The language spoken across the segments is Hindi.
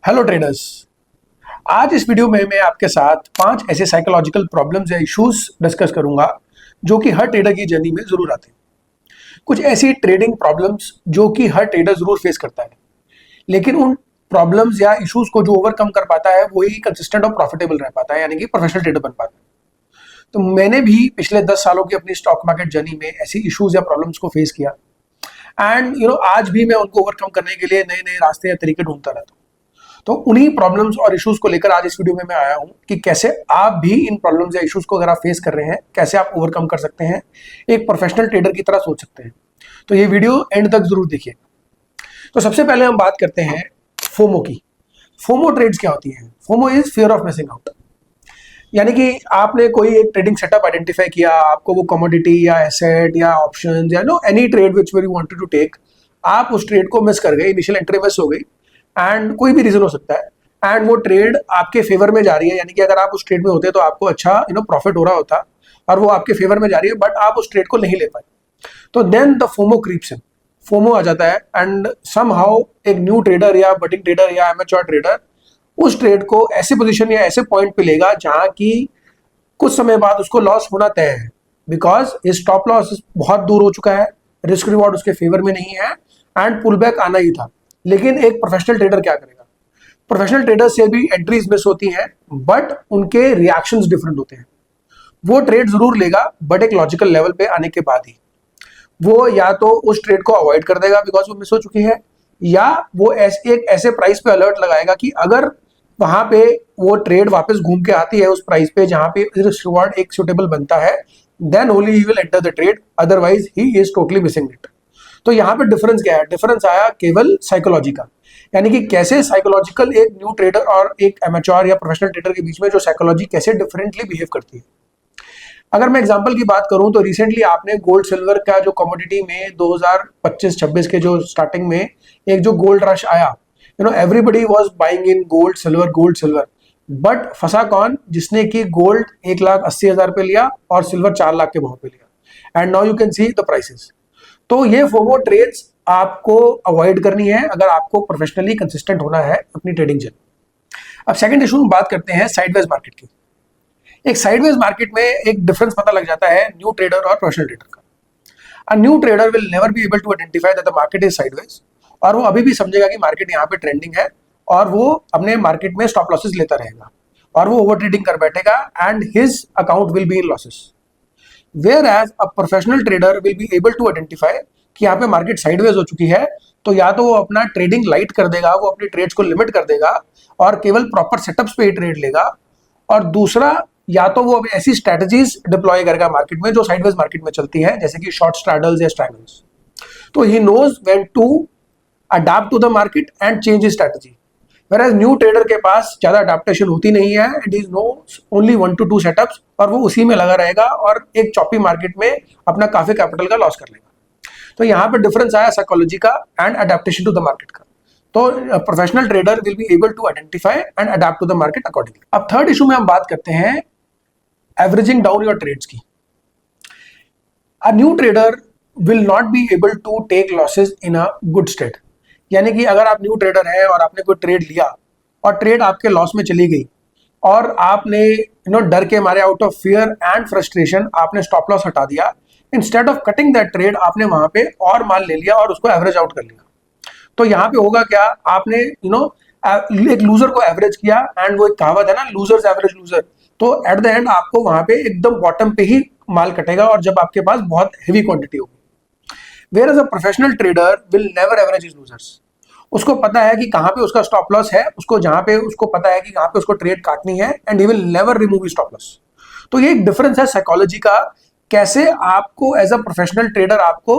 Hello traders. आज इस वीडियो में मैं आपके साथ 5 ऐसे साइकोलॉजिकल प्रॉब्लम्स या इश्यूज डिस्कस करूंगा जो कि हर ट्रेडर की जर्नी में जरूर आते हैं। कुछ ऐसी ट्रेडिंग प्रॉब्लम्स जो कि हर ट्रेडर जरूर फेस करता है, लेकिन उन प्रॉब्लम्स या इश्यूज को जो ओवरकम कर पाता है वही कंसिस्टेंट और प्रॉफिटेबल रह पाता है, यानी कि प्रोफेशनल ट्रेडर बन पाता है। तो मैंने भी पिछले 10 सालों की अपनी स्टॉक मार्केट जर्नी में ऐसी इश्यूज या प्रॉब्लम्स को फेस किया एंड आज भी मैं उनको ओवरकम करने के लिए नए नए रास्ते या तरीके ढूंढता रहता हूँ। तो उन्हीं प्रॉब्लम्स और इश्यूज को लेकर आज इस वीडियो में मैं आया हूं कि कैसे आप भी इन प्रॉब्लम्स या इश्यूज को अगर आप फेस कर रहे हैं, कैसे आप ओवरकम कर सकते हैं, एक प्रोफेशनल ट्रेडर की तरह सोच सकते हैं। तो ये वीडियो एंड तक जरूर देखिए। तो सबसे पहले हम बात करते हैं फोमो की। फोमो ट्रेड्स क्या होती हैं? FOMO is fear of missing out. यानी कि आपने कोई एक ट्रेडिंग सेटअप आइडेंटिफाई किया, आपको वो कमोडिटी या एसेट या ऑप्शन या any trade which you wanted to take, आप उस ट्रेड को मिस कर गए, इनिशियल एंट्री मिस हो गई एंड कोई भी रीजन हो सकता है एंड वो ट्रेड आपके फेवर में जा रही है। यानी कि अगर आप उस ट्रेड में होते तो आपको अच्छा प्रॉफिट हो रहा होता और वो आपके फेवर में जा रही है, बट आप उस ट्रेड को नहीं ले पाए। तो then the FOMO creeps in. FOMO आ जाता है एंड समहाउ एक न्यू ट्रेडर या बडिंग ट्रेडर या एमेच्योर ट्रेडर उस ट्रेड को ऐसे पोजीशन या ऐसे पॉइंट पे लेगा जहां की कुछ समय बाद उसको लॉस होना तय है, बिकॉज स्टॉप लॉस बहुत दूर हो चुका है, रिस्क रिवॉर्ड उसके फेवर में नहीं है एंड पुल बैक आना ही था। लेकिन एक प्रोफेशनल ट्रेडर क्या करेगा? प्रोफेशनल ट्रेडर से भी एंट्रीज मिस होती हैं, बट उनके रिएक्शंस डिफरेंट होते हैं। वो ट्रेड जरूर लेगा, बट एक लॉजिकल लेवल पे आने के बाद ही वो या तो उस ट्रेड को अवॉइड कर देगा बिकॉज वो मिस हो चुकी है, या वो एक ऐसे प्राइस पे अलर्ट लगाएगा कि अगर वहां पे वो ट्रेड वापस घूम के आती है उस प्राइस पे जहां पे रिस्क रिवॉर्ड एक सुटेबल बनता है, then only he will enter the trade, otherwise he is totally missing it. तो यहाँ पे डिफरेंस क्या है? डिफरेंस आया केवल साइकोलॉजी का, यानी कि कैसे साइकोलॉजिकल एक न्यू ट्रेडर और एक एमेच्योर या प्रोफेशनल ट्रेडर के बीच में जो साइकोलॉजी कैसे डिफरेंटली बिहेव करती है। अगर मैं एग्जांपल की बात करूं तो रिसेंटली आपने गोल्ड सिल्वर का जो कमोडिटी में 2025-26 के जो स्टार्टिंग में एक जो गोल्ड रश आया, everybody was buying in gold silver, but फंसा कौन? जिसने कि गोल्ड 1,80,000 पे लिया और सिल्वर 4 लाख के भाव पे लिया and now you can see the prices. तो ये फोमो ट्रेड्स आपको अवॉइड करनी है अगर आपको प्रोफेशनली कंसिस्टेंट होना है अपनी ट्रेडिंग जर्नी। अब सेकंड इशू में बात करते हैं साइडवेज मार्केट की। एक साइडवेज मार्केट में एक डिफरेंस पता लग जाता है न्यू ट्रेडर और प्रोफेशनल ट्रेडर का। A new trader will never be able to identify that the market is sideways, और वो अभी भी समझेगा कि मार्केट यहाँ पे ट्रेंडिंग है और वो अपने मार्केट में स्टॉप लॉसेस लेता रहेगा और वो ओवर ट्रेडिंग कर बैठेगा and his account will be in losses. Whereas a professional trader will be able to identify कि यहाँ पे मार्केट साइडवेज हो चुकी है, तो या तो वो अपना ट्रेडिंग लाइट कर देगा, वो अपनी ट्रेड्स को लिमिट कर देगा और केवल प्रॉपर सेटअप्स पे ही ट्रेड लेगा, और दूसरा या तो वो ऐसी स्ट्रेटजीज डिप्लॉय करेगा मार्केट में जो साइडवेज मार्केट में चलती है, जैसे कि शॉर्ट स्ट्रैडल्स या स्ट्रैगल्स। तो he knows when to adapt to the market and change his strategy. Whereas new trader के पास ज्यादा अडेप्टेशन होती नहीं है, it is no only 1 to 2 setups और वो उसी में लगा रहेगा और एक चॉपी मार्केट में अपना काफी कैपिटल का लॉस कर लेगा। तो यहाँ पे डिफरेंस आया साइकोलॉजी का and adaptation to the market का। तो professional trader will be able to identify and adapt to the market accordingly. अब थर्ड इशू में हम बात करते हैं एवरेजिंग डाउन योर ट्रेड्स की। A new trader will not be able to take losses in a good state. यानी कि अगर आप न्यू ट्रेडर हैं और आपने कोई ट्रेड लिया और ट्रेड आपके लॉस में चली गई और आपने डर के मारे out of fear and frustration आपने स्टॉप लॉस हटा दिया, instead of cutting that trade आपने वहां पे और माल ले लिया और उसको एवरेज आउट कर लिया। तो यहाँ पे होगा क्या? आपने एक लूजर को एवरेज किया एंड वो एक कहावत है ना, लूजर्स एवरेज लूजर। तो एट द एंड आपको वहां पे एकदम बॉटम पे ही माल कटेगा और जब आपके पास बहुत हेवी क्वांटिटी होगी। Whereas a professional trader will never average his losers. उसको पता है कि कहाँ पे उसका स्टॉप लॉस है, उसको जहां पे उसको पता है कि कहाँ पे उसको ट्रेड काटनी है and he will never remove his stop loss. तो ये एक डिफरेंस है साइकोलॉजी का, कैसे आपको एज अ प्रोफेशनल ट्रेडर आपको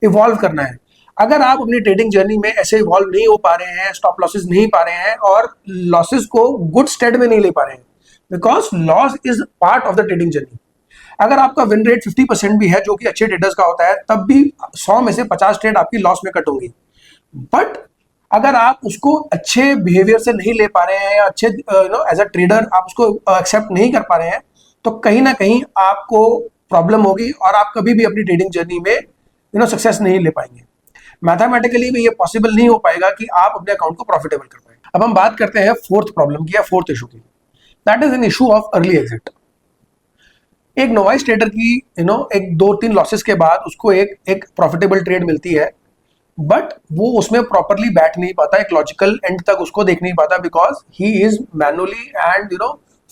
इवॉल्व करना है। अगर आप अपनी ट्रेडिंग जर्नी में ऐसे इवॉल्व नहीं हो पा रहे हैं, स्टॉप लॉसेस नहीं पा रहे हैं और लॉसेस को गुड स्टेट में नहीं ले पा रहे हैं, because loss is part of the trading journey. अगर आपका विन रेट 50% भी है, जो कि अच्छे ट्रेडर्स का होता है, तब भी 100 में से 50 ट्रेड आपकी लॉस में कट होंगी। बट अगर आप उसको अच्छे बिहेवियर से नहीं ले पा रहे हैं या अच्छे एज अ ट्रेडर आप उसको एक्सेप्ट नहीं कर पा रहे हैं, तो कहीं ना कहीं आपको प्रॉब्लम होगी और आप कभी भी अपनी ट्रेडिंग जर्नी में सक्सेस नहीं ले पाएंगे। मैथमेटिकली भी ये पॉसिबल नहीं हो पाएगा कि आप अपने अकाउंट को प्रॉफिटेबल कर पाए। अब हम बात करते हैं फोर्थ प्रॉब्लम की या फोर्थ इशू की, that is an issue of early exit. एक नोवाइस ट्रेडर की एक 2-3 लॉसेस के बाद उसको एक प्रॉफिटेबल ट्रेड मिलती है, बट वो उसमें प्रॉपरली बैठ नहीं पाता, एक लॉजिकल एंड तक उसको देख नहीं पाता, because he is manually and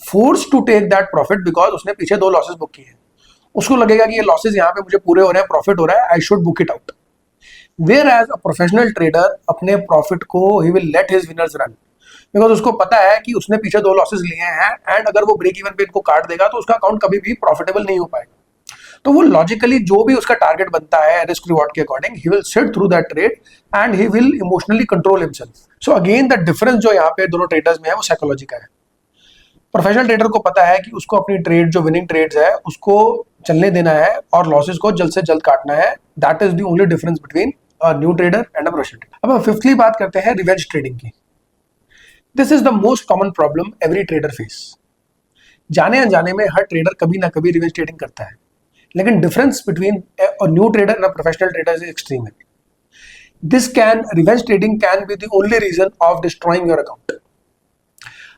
force to take that profit, because उसने पीछे 2 लॉसेस बुक किए हैं। उसको लगेगा कि ये लॉसेस यहाँ पे मुझे पूरे हो रहे हैं, प्रॉफिट हो रहा है, I should book it out. Whereas a professional trader अपने प्रॉफिट को he will let his winners run, because उसको पता है कि उसने पीछे 2 लॉसेस लिए हैं एंड अगर वो ब्रेक इवन पे इनको काट देगा तो उसका अकाउंट कभी भी प्रॉफिटेबल नहीं हो पाएगा। तो वो लॉजिकली जो भी उसका टारगेट बनता है रिस्क रिवॉर्ड के according, he will sit through that trade and he will emotionally control himself. So again the difference जो यहाँ पे दोनों ट्रेडर्स में है वो साइकोलॉजी का है। प्रोफेशनल ट्रेडर को पता है कि उसको अपनी ट्रेड जो विनिंग ट्रेड्स है उसको चलने देना है और लॉसेस को जल्द से जल्द काटना है। That is the only difference between a new trader and a professional trader. अब हम फिफ्थली बात करते हैं रिवेंज ट्रेडिंग की। This is the most common problem every trader face. जाने अनजाने में हर ट्रेडर कभी ना कभी रिवेंज ट्रेडिंग करता है, लेकिन difference between a new trader and a professional trader is extreme है। Revenge trading can be the only reason of destroying your account.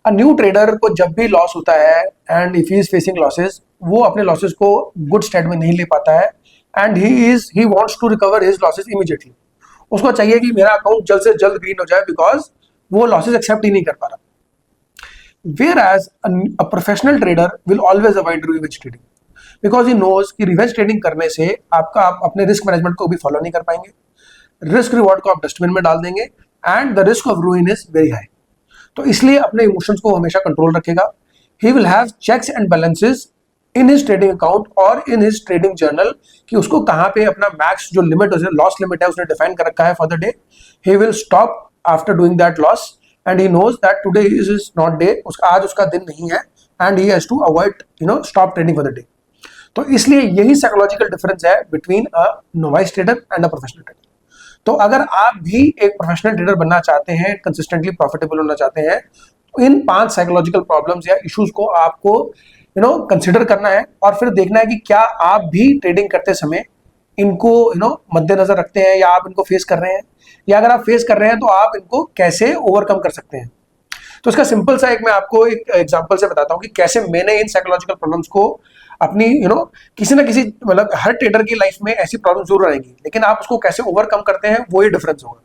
A new trader को जब भी लॉस होता है and if he is facing losses, वो अपने लॉसेस को गुड स्टेट में नहीं ले पाता है and he wants to recover his losses immediately. उसको चाहिए कि मेरा अकाउंट जल्द से जल्द ग्रीन हो जाए, बिकॉज वो लॉसेस एक्सेप्ट ही नहीं कर पा रहा। Whereas a professional trader will always avoid revenge trading because he knows कि रिवेंज ट्रेडिंग करने से आप अपने रिस्क मैनेजमेंट को भी फॉलो नहीं कर पाएंगे, रिस्क रिवॉर्ड को आप डस्टबिन में डाल देंगे and the risk of ruin is very high. तो इसलिए अपने इमोशंस को हमेशा कंट्रोल रखेगा। He will have checks and balances in his trading account और इन हिज ट्रेडिंग जर्नल कि उसको कहाँ पे अपना मैक्स जो लिमिट लॉस लिमिट है उसने डिफाइन कर रखा है for the day. He will stop after doing that loss and he knows that today is not day, आज उसका दिन नहीं है and he has to avoid stop trading for the day। तो इसलिए यही साइकोलॉजिकल डिफरेंस है between a novice trader and a professional trader. तो अगर आप भी एक प्रोफेशनल ट्रेडर बनना चाहते हैं, कंसिस्टेंटली प्रॉफिटेबल होना चाहते हैं, तो इन 5 साइकोलॉजिकल प्रॉब्लम्स या इश्यूज को आपको कंसिडर करना है और फिर देखना है कि क्या आप भी ट्रेडिंग करते समय इनको मद्देनजर रखते हैं या आप इनको फेस कर रहे हैं, या अगर आप फेस कर रहे हैं तो आप इनको कैसे ओवरकम कर सकते हैं। तो इसका सिंपल सा मैं आपको एक एग्जांपल से बताता हूं कि कैसे मैंने इन साइकोलॉजिकल प्रॉब्लम्स को अपनी किसी ना किसी मतलब हर ट्रेडर की लाइफ में ऐसी प्रॉब्लम जरूर रहेंगी, लेकिन आप उसको कैसे ओवरकम करते हैं वो ही डिफरेंस होगा।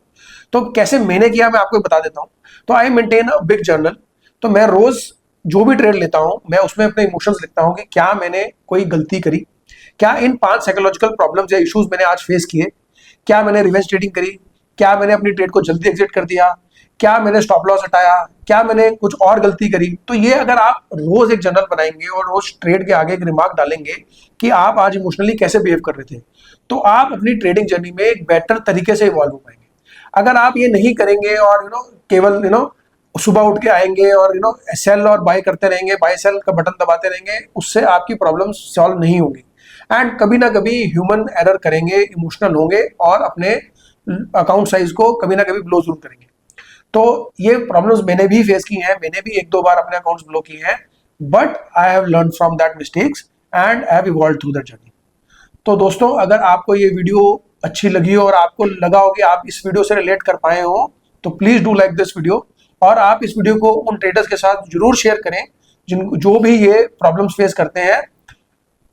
तो कैसे मैंने किया मैं आपको बता देता हूँ। तो I maintain a big journal. तो मैं रोज जो भी ट्रेड लेता हूँ मैं उसमें अपने इमोशंस लिखता हूँ कि क्या मैंने कोई गलती करी, क्या इन 5 साइकोलॉजिकल प्रॉब्लम्स या इश्यूज मैंने आज फेस किए, क्या मैंने रिवेंज ट्रेडिंग करी, क्या मैंने अपनी ट्रेड को जल्दी एग्जिट कर दिया, क्या मैंने स्टॉप लॉस हटाया, क्या मैंने कुछ और गलती करी। तो ये अगर आप रोज एक जर्नल बनाएंगे और रोज ट्रेड के आगे एक रिमार्क डालेंगे कि आप आज इमोशनली कैसे बिहेव कर रहे थे, तो आप अपनी ट्रेडिंग जर्नी में एक बेटर तरीके से इवॉल्व हो पाएंगे। अगर आप ये नहीं करेंगे और केवल सुबह उठ के आएंगे और सेल और बाय करते रहेंगे, बाय सेल का बटन दबाते रहेंगे, उससे आपकी प्रॉब्लम सॉल्व नहीं होगी एंड कभी ना कभी ह्यूमन एरर करेंगे, इमोशनल होंगे और अपने अकाउंट साइज को कभी ना कभी ब्लो जरूर करेंगे। तो ये प्रॉब्लम्स मैंने भी फेस की हैं, मैंने भी 1-2 बार अपने अकाउंट्स ब्लो किए हैं, but I have learn from that mistakes and I have evolve through that journey. तो दोस्तों, अगर आपको ये वीडियो अच्छी लगी हो और आपको लगा हो कि आप इस वीडियो से रिलेट कर पाए हो, तो please do like this video और आप इस वीडियो को उन ट्रेडर्स के साथ जरूर शेयर करें जो भी ये प्रॉब्लम्स फेस करते हैं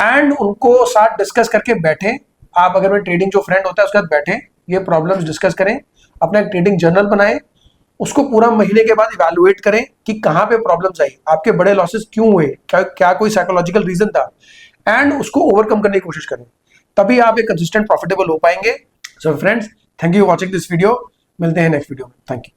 एंड उनको साथ डिस्कस करके बैठें। आप अगर मैं ट्रेडिंग जो फ्रेंड होता है उसके साथ बैठें, ये प्रॉब्लम्स डिस्कस करें, अपना एक ट्रेडिंग जर्नल बनाएं, उसको पूरा महीने के बाद इवैल्यूएट करें कि कहाँ पे प्रॉब्लम्स आई, आपके बड़े लॉसेस क्यों हुए, क्या कोई साइकोलॉजिकल रीजन था एंड उसको ओवरकम करने की कोशिश करें, तभी आप एक कंसिस्टेंट प्रॉफिटेबल हो पाएंगे। So friends, thank you for watching this video. मिलते हैं नेक्स्ट वीडियो में। Thank you.